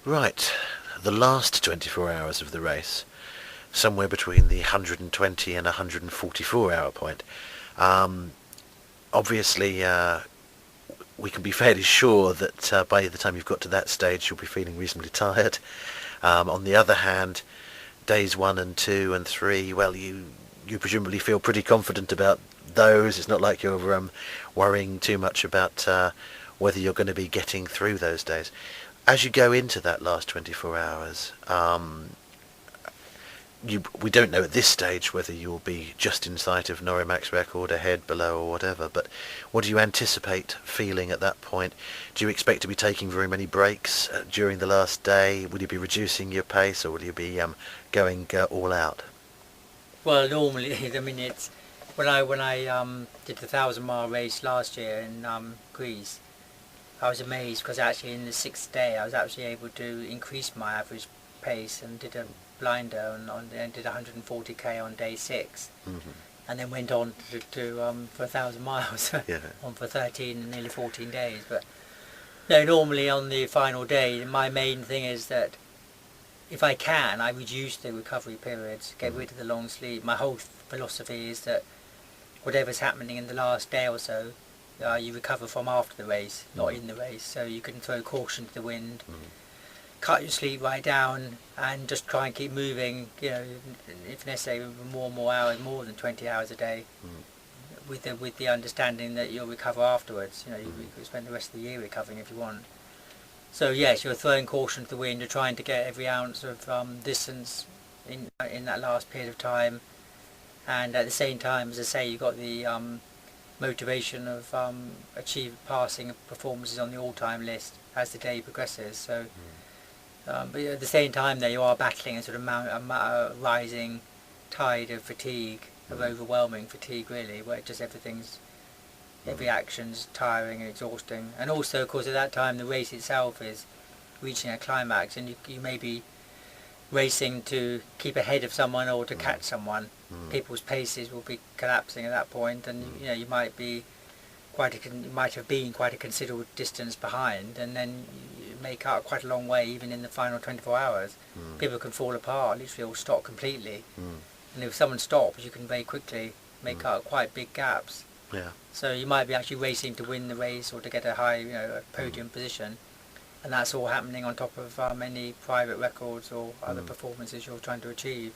Right, the last 24 hours of the race, somewhere between the 120 and 144 hour point. Um, Obviously, we can be fairly sure that by the time you've got to that stage, you'll be feeling reasonably tired. On the other hand, days 1 and 2 and 3, well, you presumably feel pretty confident about those. It's not like you're worrying too much about whether you're going to be getting through those days. As you go into that last 24 hours, we don't know at this stage whether you'll be just in sight of Norimak's record, ahead, below, or whatever, but what do you anticipate feeling at that point? Do you expect to be taking very many breaks during the last day? Will you be reducing your pace, or will you be going all out? Well, normally, I mean, it's when I did the 1,000-mile race last year in Greece, I was amazed because actually in the sixth day I was actually able to increase my average pace and did a blinder and did 140k on day 6, and then went on to for 1,000 miles Yeah. on for 13 and nearly 14 days. But no, normally on the final day, my main thing is that if I can, I reduce the recovery periods, get rid of the long sleep. My whole philosophy is that whatever's happening in the last day or so, you recover from after the race, not in the race. So you can throw caution to the wind, cut your sleep right down, and just try and keep moving. You know, if necessary, more and more hours, more than 20 hours a day, with the understanding that you'll recover afterwards. You know, you can spend the rest of the year recovering if you want. So yes, you're throwing caution to the wind. You're trying to get every ounce of distance in that last period of time, and at the same time, as I say, you've got the motivation of passing performances on the all-time list as the day progresses. So, but at the same time, there you are battling a sort of rising tide of fatigue, of overwhelming fatigue, really, where just every action's tiring and exhausting. And also, of course, at that time, the race itself is reaching a climax, and you may be racing to keep ahead of someone or to catch someone. People's paces will be collapsing at that point, and you know you might have been quite a considerable distance behind, and then you make up quite a long way even in the final 24 hours. People can fall apart, literally, or stop completely. And if someone stops, you can very quickly make up quite big gaps. Yeah. So you might be actually racing to win the race or to get a high, a podium position, and that's all happening on top of any private records or other performances you're trying to achieve.